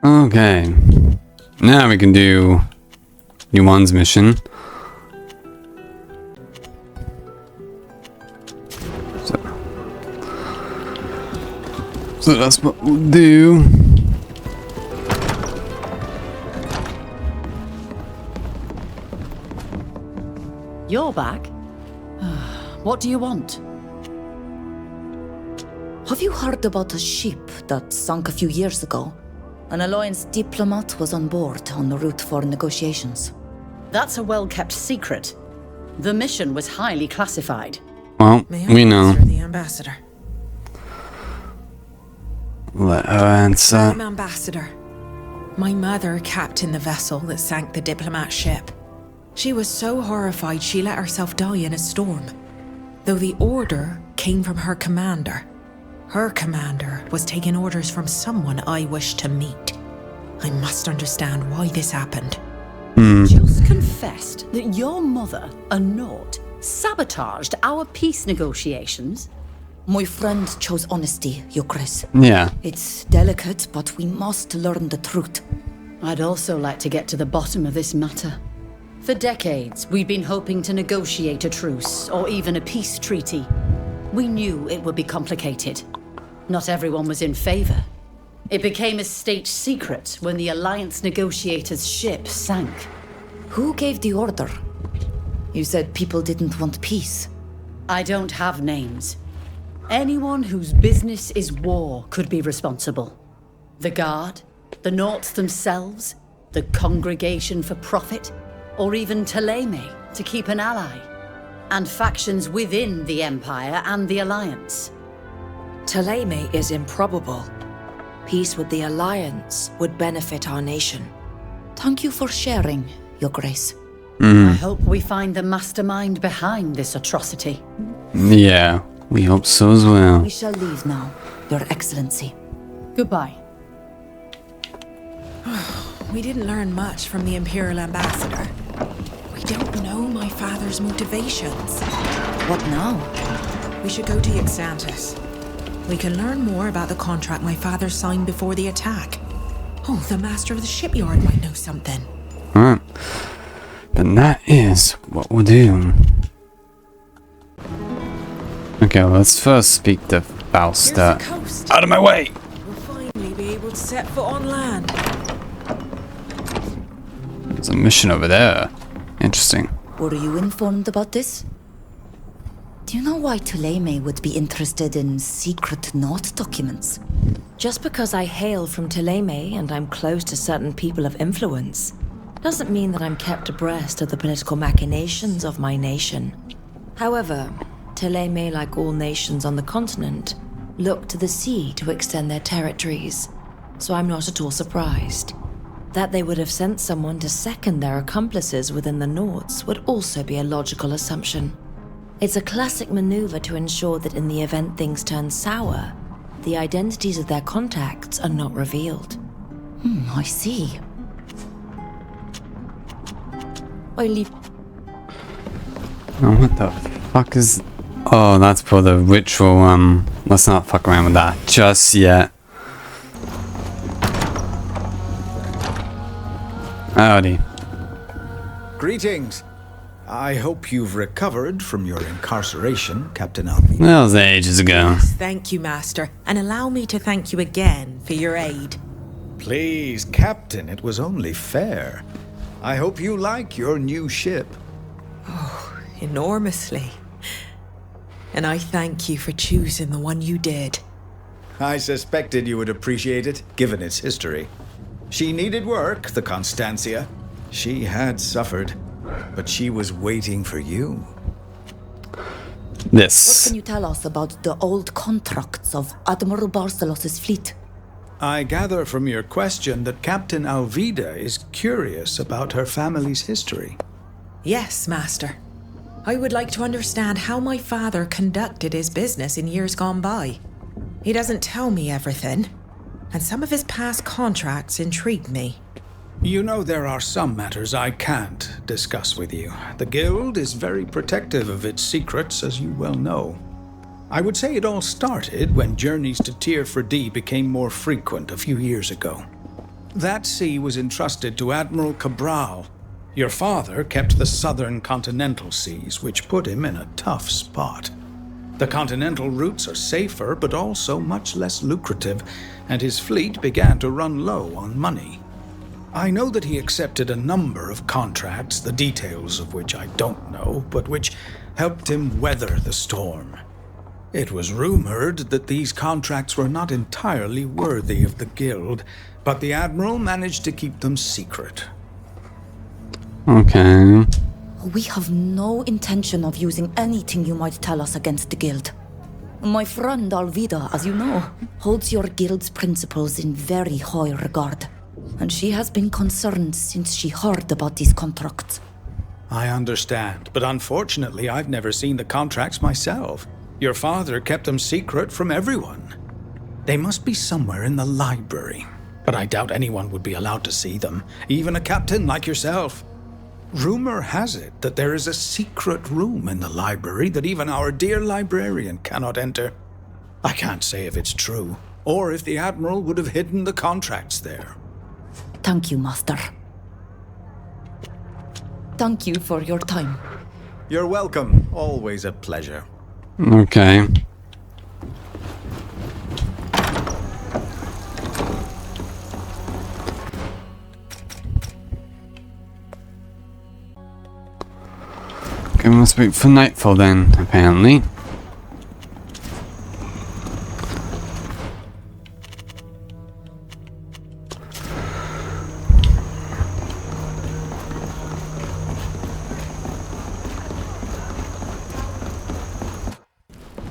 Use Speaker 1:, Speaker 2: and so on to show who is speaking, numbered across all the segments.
Speaker 1: Okay. Now we can do Yuan's mission. So that's what we'll do.
Speaker 2: You're back? What do you want?
Speaker 3: Have you heard about a ship that sunk a few years ago? An Alliance diplomat was on board en route for negotiations.
Speaker 2: That's a well-kept secret. The mission was highly classified.
Speaker 1: Well, we know.
Speaker 4: The ambassador.
Speaker 1: Let her answer.
Speaker 4: I'm ambassador. My mother captained the vessel that sank the diplomat ship. She was so horrified she let herself die in a storm. Though the order came from her commander. Her commander was taking orders from someone I wished to meet. I must understand why this happened.
Speaker 2: Just confessed that your mother, a Naut, sabotaged our peace negotiations?
Speaker 3: My friend chose honesty, Your Grace.
Speaker 1: Yeah.
Speaker 3: It's delicate, but we must learn the truth.
Speaker 2: I'd also like to get to the bottom of this matter. For decades, we'd been hoping to negotiate a truce, or even a peace treaty. We knew it would be complicated. Not everyone was in favor. It became a state secret when the Alliance negotiators' ship sank.
Speaker 3: Who gave the order? You said people didn't want peace.
Speaker 2: I don't have names. Anyone whose business is war could be responsible. The Guard, the Nauts themselves, the Congregation for Profit, or even Ptolemy to keep an ally, and factions within the Empire and the Alliance.
Speaker 5: Ptolemy is improbable. Peace with the Alliance would benefit our nation.
Speaker 3: Thank you for sharing, Your Grace.
Speaker 2: I hope we find the mastermind behind this atrocity.
Speaker 1: Yeah, we hope so as well.
Speaker 3: We shall leave now, Your Excellency.
Speaker 2: Goodbye.
Speaker 4: We didn't learn much from the Imperial Ambassador. We don't know my father's motivations.
Speaker 3: What now?
Speaker 4: We should go to Yaxantis. We can learn more about the contract my father signed before the attack. Oh, the master of the shipyard might know something.
Speaker 1: Alright. But that is what we'll do. Okay, let's first speak to Fausta.
Speaker 4: Here's the coast.
Speaker 1: Out of my way!
Speaker 4: We'll finally be able to set foot on land.
Speaker 1: There's a mission over there. Interesting.
Speaker 3: Were you informed about this? Do you know why Ptolemy would be interested in secret Naut documents?
Speaker 5: Just because I hail from Ptolemy and I'm close to certain people of influence, doesn't mean that I'm kept abreast of the political machinations of my nation. However, Ptolemy, like all nations on the continent, look to the sea to extend their territories, so I'm not at all surprised. That they would have sent someone to second their accomplices within the Nauts would also be a logical assumption. It's a classic maneuver to ensure that in the event things turn sour, the identities of their contacts are not revealed.
Speaker 3: I see.
Speaker 5: Only
Speaker 1: Oh, what the fuck is... Oh, that's for the ritual, let's not fuck around with that just yet. Howdy.
Speaker 6: Greetings. I hope you've recovered from your incarceration, Captain Alvey.
Speaker 1: That was ages ago.
Speaker 4: Thank you, Master, and allow me to thank you again for your aid.
Speaker 6: Please, Captain, it was only fair. I hope you like your new ship.
Speaker 4: Enormously. And I thank you for choosing the one you did.
Speaker 6: I suspected you would appreciate it, given its history. She needed work, the Constancia. She had suffered, but she was waiting for you.
Speaker 3: What
Speaker 1: This.
Speaker 3: can you tell us about the old contracts of Admiral Barcelos' fleet?
Speaker 6: I gather from your question that Captain Alvida is curious about her family's history.
Speaker 4: Yes, Master. I would like to understand how my father conducted his business in years gone by. He doesn't tell me everything, and some of his past contracts intrigue me.
Speaker 6: You know, there are some matters I can't discuss with you. The Guild is very protective of its secrets, as you well know. I would say it all started when journeys to Tier 4D became more frequent a few years ago. That sea was entrusted to Admiral Cabral. Your father kept the southern continental seas, which put him in a tough spot. The continental routes are safer, but also much less lucrative, and his fleet began to run low on money. I know that he accepted a number of contracts, the details of which I don't know, but which helped him weather the storm. It was rumored that these contracts were not entirely worthy of the Guild, but the Admiral managed to keep them secret.
Speaker 1: Okay.
Speaker 3: We have no intention of using anything you might tell us against the Guild. My friend Alvida, as you know, holds your Guild's principles in very high regard, and she has been concerned since she heard about these contracts.
Speaker 6: I understand, but unfortunately I've never seen the contracts myself. Your father kept them secret from everyone. They must be somewhere in the library, but I doubt anyone would be allowed to see them, even a captain like yourself. Rumor has it that there is a secret room in the library that even our dear librarian cannot enter. I can't say if it's true, or if the Admiral would have hidden the contracts there.
Speaker 3: Thank you, Master. Thank you for your time.
Speaker 6: You're welcome. Always a pleasure.
Speaker 1: Okay. Okay, we must wait for nightfall then, apparently.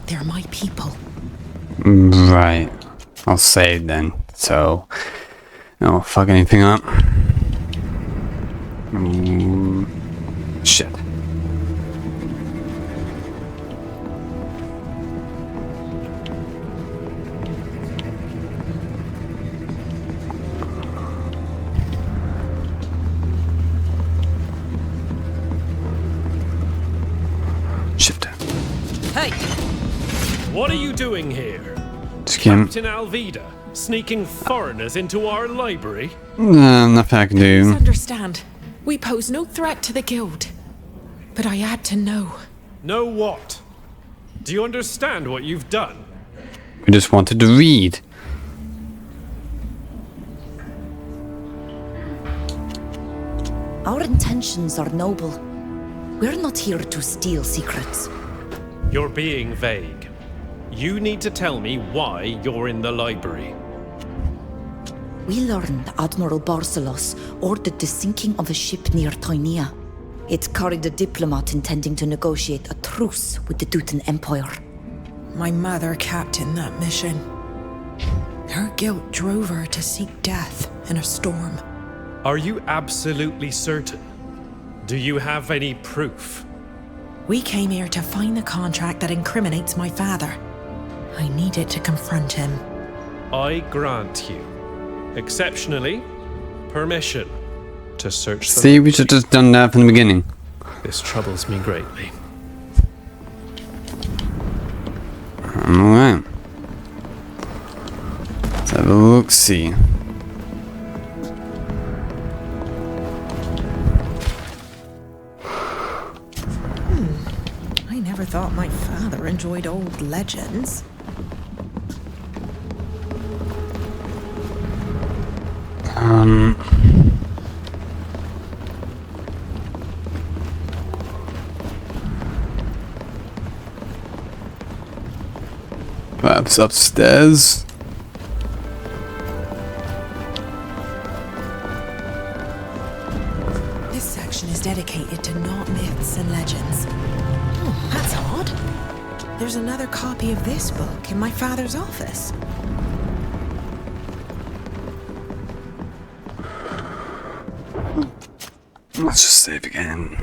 Speaker 4: They're my people.
Speaker 1: Right. I'll save then, so I don't fuck anything up. Shit. Shit.
Speaker 2: Hey!
Speaker 7: What are you doing here?
Speaker 1: Skim.
Speaker 7: Captain Alvida, sneaking foreigners into our library?
Speaker 1: Nothing I can
Speaker 4: Please
Speaker 1: do.
Speaker 4: understand, we pose no threat to the Guild. But I had to know.
Speaker 7: Know what? Do you understand what you've done?
Speaker 1: We just wanted to read.
Speaker 3: Our intentions are noble. We're not here to steal secrets.
Speaker 7: You're being vague. You need to tell me why you're in the library.
Speaker 3: We learned Admiral Barcelos ordered the sinking of a ship near Tynea. It carried a diplomat intending to negotiate a truce with the Dutan Empire.
Speaker 4: My mother captained that mission. Her guilt drove her to seek death in a storm.
Speaker 7: Are you absolutely certain? Do you have any proof?
Speaker 4: We came here to find the contract that incriminates my father. I needed to confront him.
Speaker 7: I grant you, exceptionally, permission to search the
Speaker 1: See, we should have just done that from the beginning.
Speaker 7: This troubles me greatly.
Speaker 1: Alright. Let's have a look-see.
Speaker 4: I never thought my father enjoyed old legends.
Speaker 1: Perhaps upstairs.
Speaker 4: This section is dedicated to not myths and legends. Oh, that's odd. There's another copy of this book in my father's office.
Speaker 1: Let's just save again.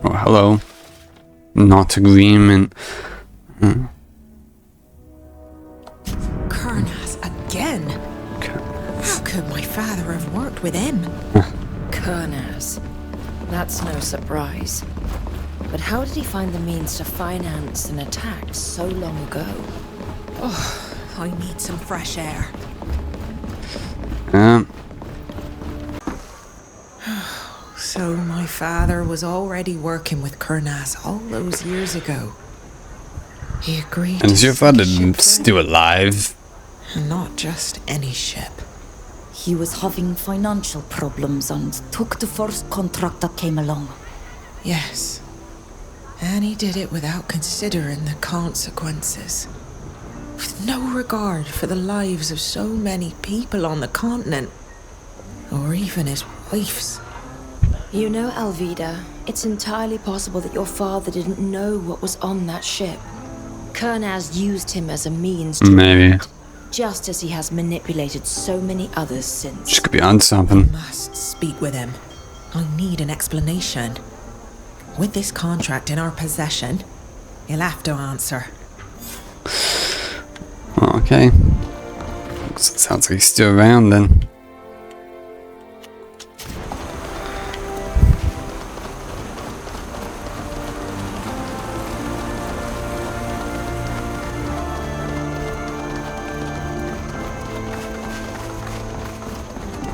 Speaker 1: Oh, hello. Not agreement.
Speaker 4: Kurnas again? How could my father have worked with him?
Speaker 5: Kurnas. That's no surprise. But how did he find the means to finance an attack so long ago?
Speaker 4: I need some fresh air. So my father was already working with Kurnaz all those years ago. He agreed
Speaker 1: And
Speaker 4: to
Speaker 1: is your
Speaker 4: sink
Speaker 1: father
Speaker 4: a ship for
Speaker 1: still alive?
Speaker 4: And not just any ship.
Speaker 3: He was having financial problems and took the first contract that came along.
Speaker 4: Yes. And he did it without considering the consequences. With no regard for the lives of so many people on the continent. Or even his wife's.
Speaker 5: You know, Alvida, it's entirely possible that your father didn't know what was on that ship. Kurnaz used him as a means to
Speaker 1: Maybe.
Speaker 5: act, just as he has manipulated so many others since.
Speaker 1: She could be on something.
Speaker 4: Must speak with him. I need an explanation. With this contract in our possession, he'll have to answer.
Speaker 1: Okay. Sounds like he's still around then.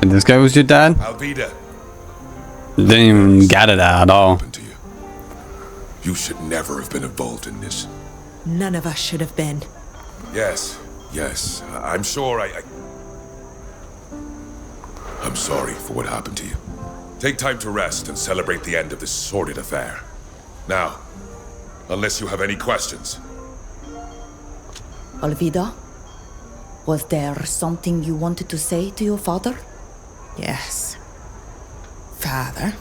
Speaker 1: And this guy was your dad?
Speaker 8: Alvida,
Speaker 1: Didn't even get it at all.
Speaker 8: happened to you? You should never have been involved in this.
Speaker 4: None of us should have been.
Speaker 8: Yes, I'm sure I'm sorry for what happened to you. Take time to rest and celebrate the end of this sordid affair. Now, unless you have any questions.
Speaker 3: Alvida, was there something you wanted to say to your father?
Speaker 4: Yes. Father,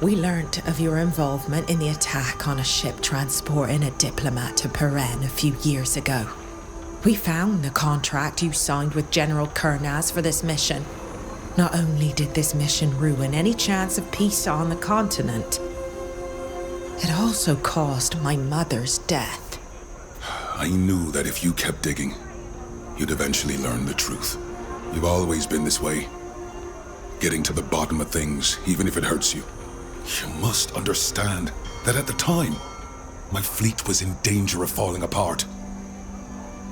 Speaker 4: we learnt of your involvement in the attack on a ship transporting a diplomat to Peren a few years ago. We found the contract you signed with General Kurnaz for this mission. Not only did this mission ruin any chance of peace on the continent, it also caused my mother's death.
Speaker 8: I knew that if you kept digging, you'd eventually learn the truth. You've always been this way. Getting to the bottom of things, even if it hurts you. You must understand that at the time, my fleet was in danger of falling apart.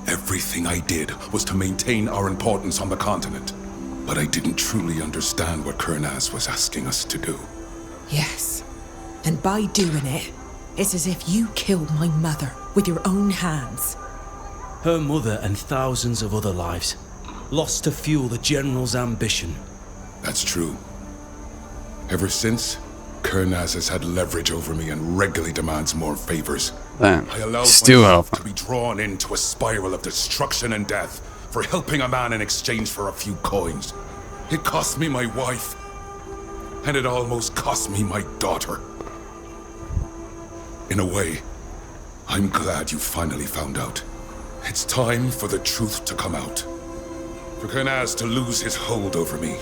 Speaker 8: Everything I did was to maintain our importance on the continent. But I didn't truly understand what Kurnaz was asking us to do.
Speaker 4: Yes. And by doing it, it's as if you killed my mother with your own hands.
Speaker 9: Her mother and thousands of other lives, lost to fuel the General's ambition.
Speaker 8: That's true. Ever since, Kurnaz has had leverage over me and regularly demands more favors.
Speaker 1: Damn.
Speaker 8: I allowed
Speaker 1: Still
Speaker 8: myself
Speaker 1: help.
Speaker 8: to be drawn into a spiral of destruction and death for helping a man in exchange for a few coins. It cost me my wife, and it almost cost me my daughter. In a way, I'm glad you finally found out. It's time for the truth to come out. For Kurnaz to lose his hold over me,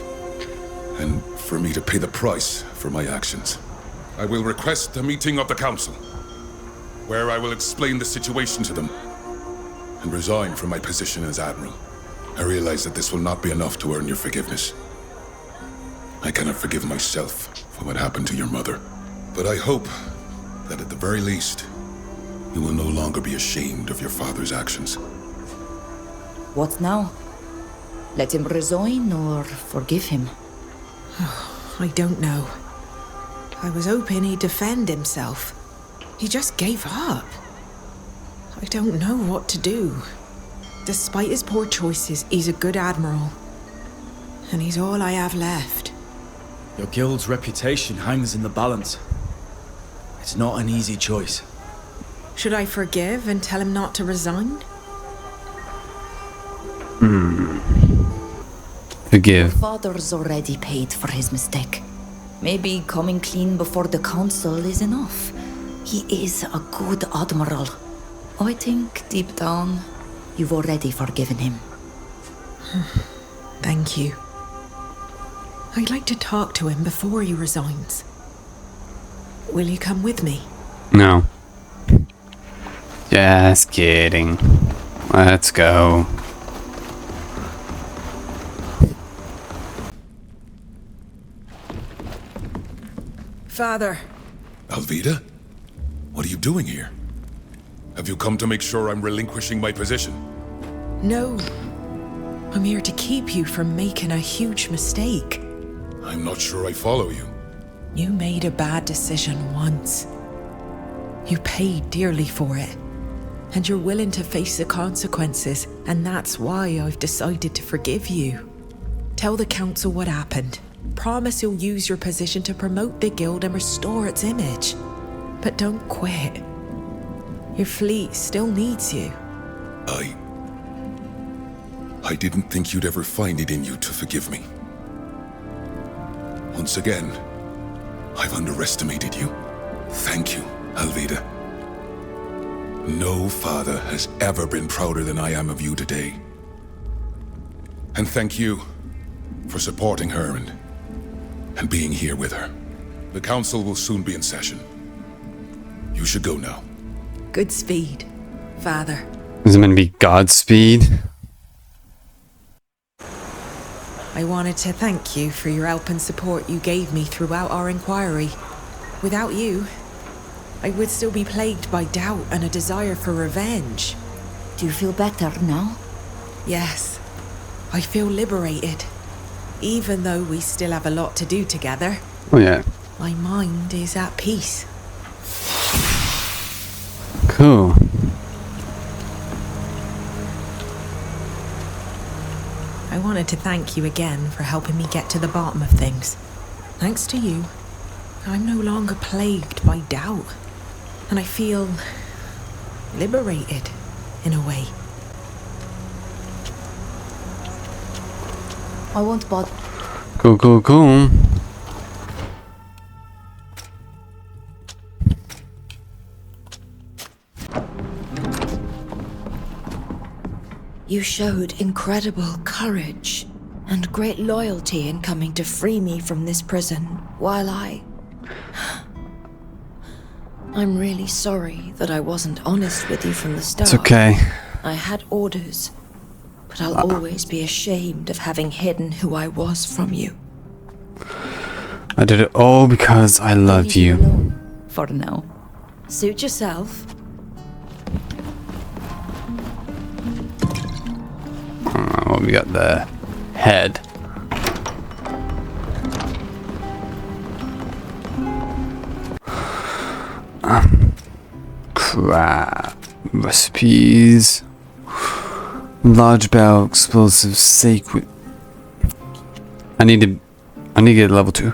Speaker 8: and for me to pay the price for my actions. I will request a meeting of the Council, where I will explain the situation to them, and resign from my position as Admiral. I realize that this will not be enough to earn your forgiveness. I cannot forgive myself for what happened to your mother, but I hope that at the very least, you will no longer be ashamed of your father's actions.
Speaker 3: What now? Let him resign or forgive him?
Speaker 4: I don't know. I was hoping he'd defend himself. He just gave up. I don't know what to do. Despite his poor choices, he's a good admiral. And he's all I have left.
Speaker 9: Your guild's reputation hangs in the balance. It's not an easy choice.
Speaker 4: Should I forgive and tell him not to resign?
Speaker 1: Forgive.
Speaker 3: Father's already paid for his mistake. Maybe coming clean before the council is enough. He is a good admiral. I think deep down, you've already forgiven him.
Speaker 4: Thank you. I'd like to talk to him before he resigns. Will you come with me?
Speaker 1: No. Just kidding. Let's go.
Speaker 4: Father,
Speaker 8: Alvida? What are you doing here? Have you come to make sure I'm relinquishing my position?
Speaker 4: No. I'm here to keep you from making a huge mistake.
Speaker 8: I'm not sure I follow you.
Speaker 4: You made a bad decision once. You paid dearly for it. And you're willing to face the consequences, and that's why I've decided to forgive you. Tell the council what happened. Promise you'll use your position to promote the guild and restore its image. But don't quit. Your fleet still needs you.
Speaker 8: I didn't think you'd ever find it in you to forgive me. Once again, I've underestimated you. Thank you, Alvida. No father has ever been prouder than I am of you today. And thank you for supporting her and being here with her. The council will soon be in session. You should go now.
Speaker 4: Good speed, Father.
Speaker 1: Is it meant to be Godspeed?
Speaker 4: I wanted to thank you for your help and support you gave me throughout our inquiry. Without you, I would still be plagued by doubt and a desire for revenge.
Speaker 3: Do you feel better now?
Speaker 4: Yes, I feel liberated. Even though we still have a lot to do together,
Speaker 1: Oh yeah.
Speaker 4: my mind is at peace.
Speaker 1: Cool.
Speaker 4: I wanted to thank you again for helping me get to the bottom of things. Thanks to you, I'm no longer plagued by doubt. And I feel liberated, in a way.
Speaker 3: I won't bother.
Speaker 1: Cool.
Speaker 3: You showed incredible courage and great loyalty in coming to free me from this prison, while I'm really sorry that I wasn't honest with you from the start.
Speaker 1: It's okay.
Speaker 3: I had orders, but I'll always be ashamed of having hidden who I was from you.
Speaker 1: I did it all because I love
Speaker 3: Leave
Speaker 1: you.
Speaker 3: alone for now. Suit yourself.
Speaker 1: What we got there? Head. Crap. Recipes. Large barrel explosive sacred. I need to get level 2.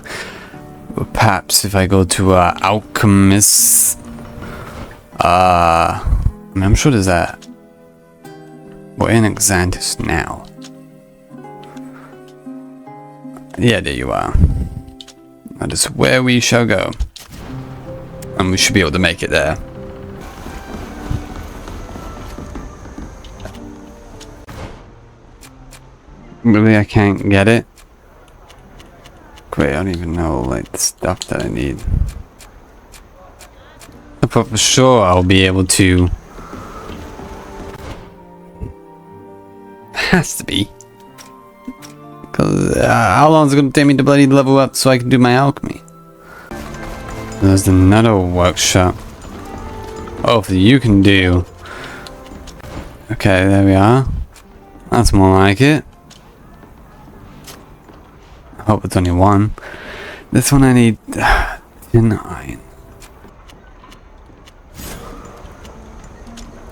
Speaker 1: Or perhaps if I go to alchemist. I'm sure there's that. We're in Xantus now. Yeah, there you are. That is where we shall go. And we should be able to make it there. Really, I can't get it? Great, I don't even know, like, the stuff that I need. But for sure I'll be able to... Has to be. Because how long is it going to take me to bloody level up so I can do my alchemy? There's another workshop. Hopefully you can do. Okay, there we are. That's more like it. I hope it's only one. This one I need 10 iron.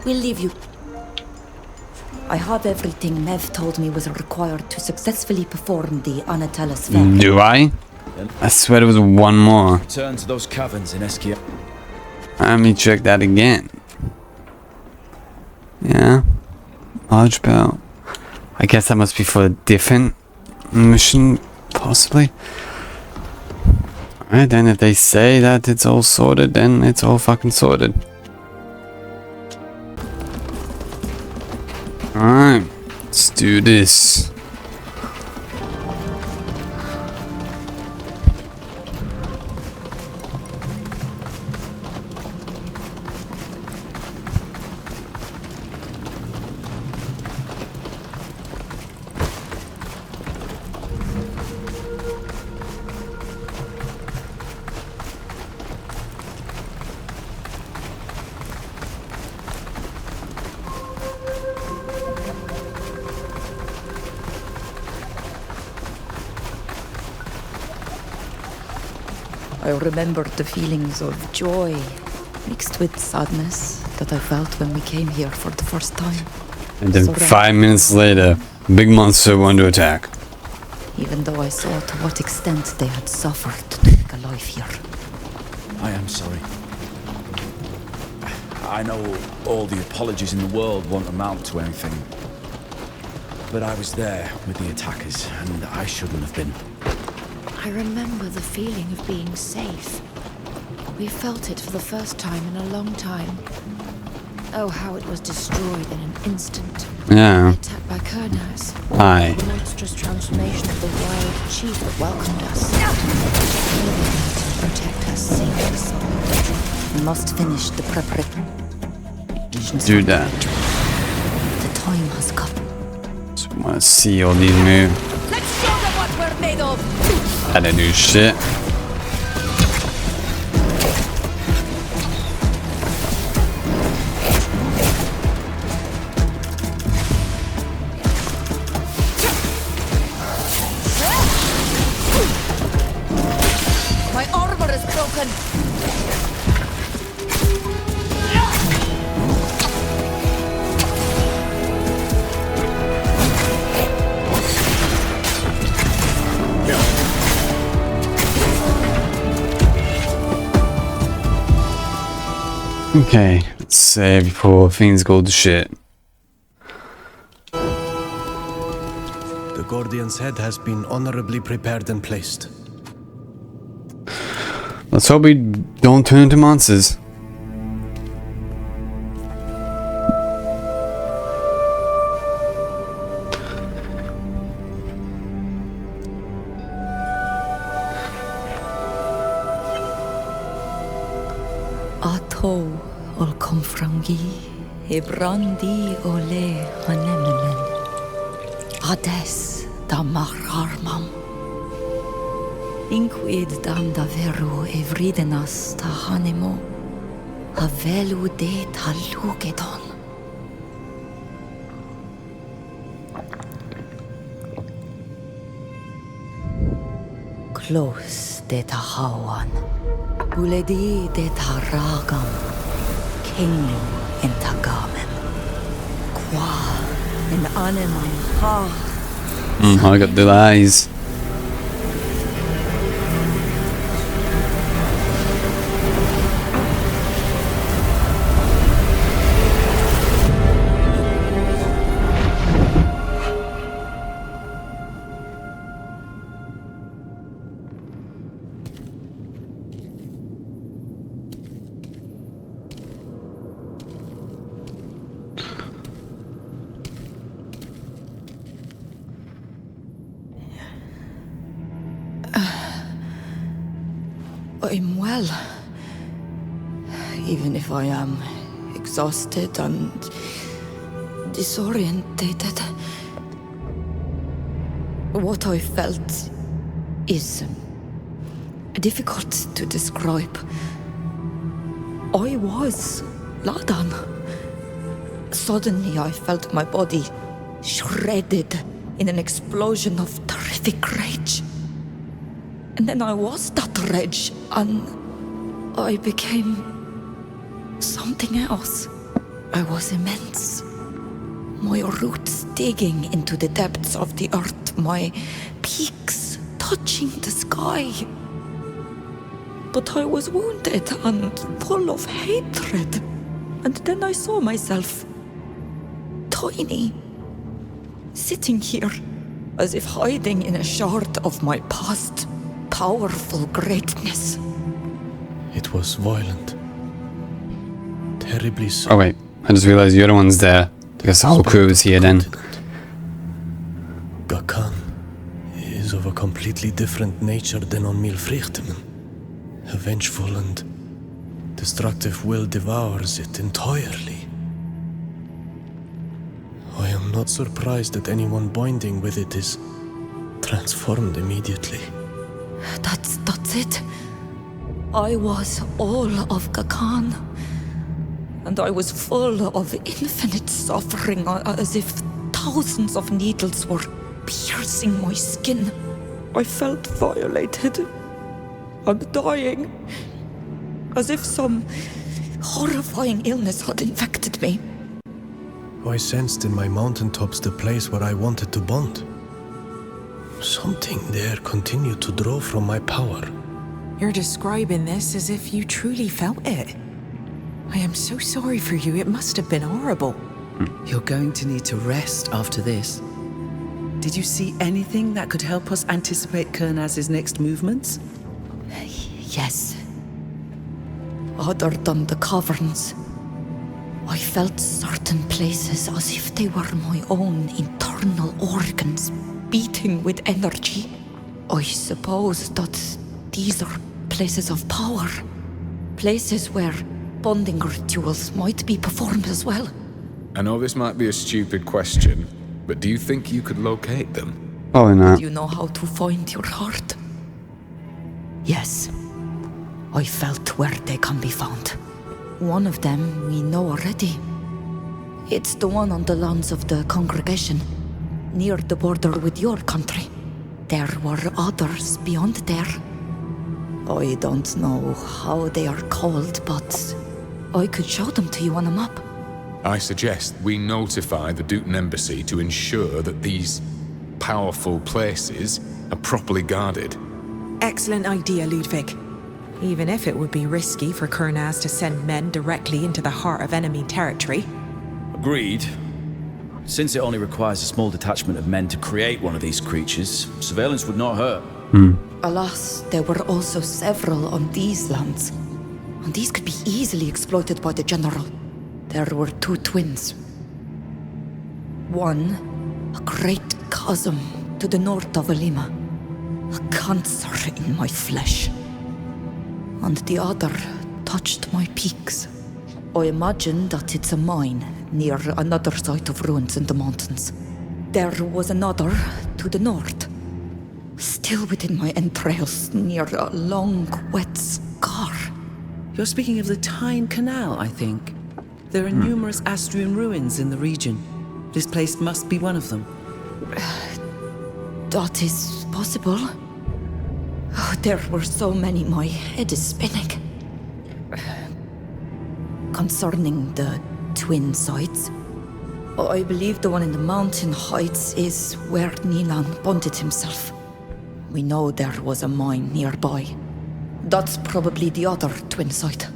Speaker 3: We'll leave you. I have everything Mev told me was required to successfully perform the Anatelus fair.
Speaker 1: Do I? I swear there was one more.
Speaker 9: Return to those caverns in Eskia.
Speaker 1: Let me check that again. Yeah. Large belt. I guess that must be for a different mission, possibly. Alright, then if they say that it's all sorted, then it's all fucking sorted. Alright, let's do this.
Speaker 3: I remembered the feelings of joy mixed with sadness that I felt when we came here for the first time.
Speaker 1: And then 5 minutes later, big monster wanted to attack.
Speaker 3: Even though I saw to what extent they had suffered to make a life here.
Speaker 10: I am sorry. I know all the apologies in the world won't amount to anything. But I was there with the attackers, and I shouldn't have been.
Speaker 5: I remember the feeling of being safe. We felt it for the first time in a long time. Oh, how it was destroyed in an instant.
Speaker 1: Yeah.
Speaker 5: Attacked by Kurnas.
Speaker 1: Hi.
Speaker 5: The monstrous transformation of the wild chief that welcomed us. To protect us safe.
Speaker 3: We must finish the preparation.
Speaker 1: Do that.
Speaker 3: The time has come.
Speaker 1: Just want to see all these moves.
Speaker 3: Let's show them what we're made of!
Speaker 1: I didn't do shit.
Speaker 3: My armor is broken!
Speaker 1: Okay, let's save before things go to shit.
Speaker 9: The Guardian's head has been honorably prepared and placed.
Speaker 1: Let's hope we don't turn into monsters.
Speaker 3: Ato ol komfrangi, Ibrandi ole hanemelen. Ades da mararmam. Inquid dam da veru evridenas ta hanemo. Havelu de talugedon. Close de tahawan. Uledi de taragam. King in tagamem. Qua in anemam ha.
Speaker 1: I got the eyes.
Speaker 3: I'm well. Even if I am exhausted and disorientated. What I felt is difficult to describe. I was Ladan. Suddenly I felt my body shredded in an explosion of terrific rage. And then I was that rage, and I became something else. I was immense. My roots digging into the depths of the earth, my peaks touching the sky. But I was wounded and full of hatred. And then I saw myself, tiny, sitting here, as if hiding in a shard of my past. Powerful greatness.
Speaker 9: It was violent. Terribly so.
Speaker 1: Oh wait, I just realized the other one's there. I guess the whole crew is here then.
Speaker 9: Gakan is of a completely different nature than on Milfrichtemen. A vengeful and destructive will devours it entirely. I am not surprised that anyone binding with it is transformed immediately.
Speaker 3: That's it. I was all of Gakan. And I was full of infinite suffering, as if thousands of needles were piercing my skin. I felt violated. and dying. As if some horrifying illness had infected me.
Speaker 9: I sensed in my mountaintops the place where I wanted to bond. Something there continued to draw from my power.
Speaker 4: You're describing this as if you truly felt it. I am so sorry for you. It must have been horrible.
Speaker 11: You're going to need to rest after this. Did you see anything that could help us anticipate Kernaz's next movements?
Speaker 3: Yes. Other than the caverns, I felt certain places as if they were my own internal organs beating with energy. I suppose that these are places of power. Places where bonding rituals might be performed as well.
Speaker 8: I know this might be a stupid question, but do you think you could locate them?
Speaker 1: Probably not.
Speaker 3: Do you know how to find your heart? Yes. I felt where they can be found. One of them we know already. It's the one on the lands of the congregation, near the border with your country. There were others beyond there. I don't know how they are called, but I could show them to you on a map.
Speaker 8: I suggest we notify the Dutan Embassy to ensure that these powerful places are properly guarded.
Speaker 4: Excellent idea, Ludwig. Even if it would be risky for Kernaz to send men directly into the heart of enemy territory.
Speaker 10: Agreed. Since it only requires a small detachment of men to create one of these creatures, surveillance would not hurt.
Speaker 3: Alas, there were also several on these lands, and these could be easily exploited by the General. There were two twins. One, a great chasm to the north of Alima, a cancer in my flesh. And the other touched my peaks. I imagine that it's a mine near another site of ruins in the mountains. There was another to the north, still within my entrails, near a long, wet scar.
Speaker 11: You're speaking of the Tyne Canal, I think. There are numerous Astrian ruins in the region. This place must be one of them.
Speaker 3: That is possible. Oh, there were so many, my head is spinning. Concerning the twin sites, I believe the one in the mountain heights is where Nilan bonded himself. We know there was a mine nearby. That's probably the other twin site.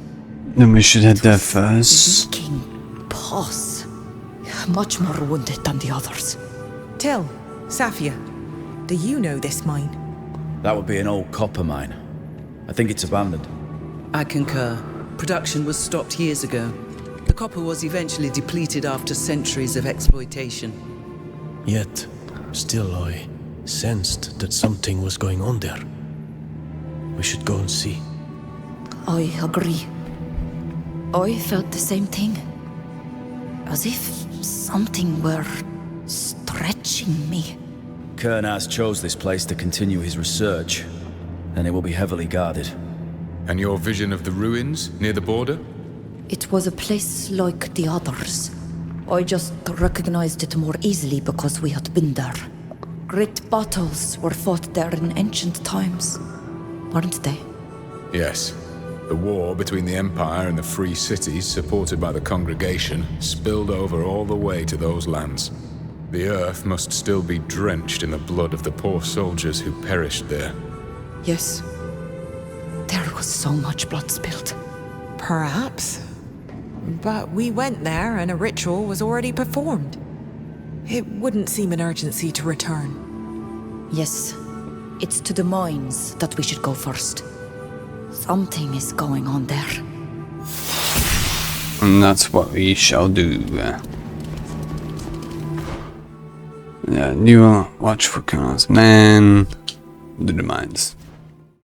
Speaker 1: Then we should head there first.
Speaker 3: Leaking pus. Much more wounded than the others.
Speaker 4: Till, Safia, do you know this mine?
Speaker 10: That would be an old copper mine. I think it's abandoned.
Speaker 11: I concur. Production was stopped years ago. The copper was eventually depleted after centuries of exploitation.
Speaker 9: Yet, still I sensed that something was going on there. We should go and see.
Speaker 3: I agree. I felt the same thing. As if something were stretching me.
Speaker 10: Kernaz chose this place to continue his research, and it will be heavily guarded.
Speaker 8: And your vision of the ruins near the border?
Speaker 3: It was a place like the others. I just recognized it more easily because we had been there. Great battles were fought there in ancient times, weren't they?
Speaker 8: Yes. The war between the Empire and the free cities, supported by the congregation, spilled over all the way to those lands. The earth must still be drenched in the blood of the poor soldiers who perished there.
Speaker 3: Yes. There was so much blood spilled.
Speaker 4: Perhaps. But we went there and a ritual was already performed. It wouldn't seem an urgency to return.
Speaker 3: Yes. It's to the mines that we should go first. Something is going on there.
Speaker 1: And that's what we shall do. Yeah, you will watch for cars. Man, do the mines.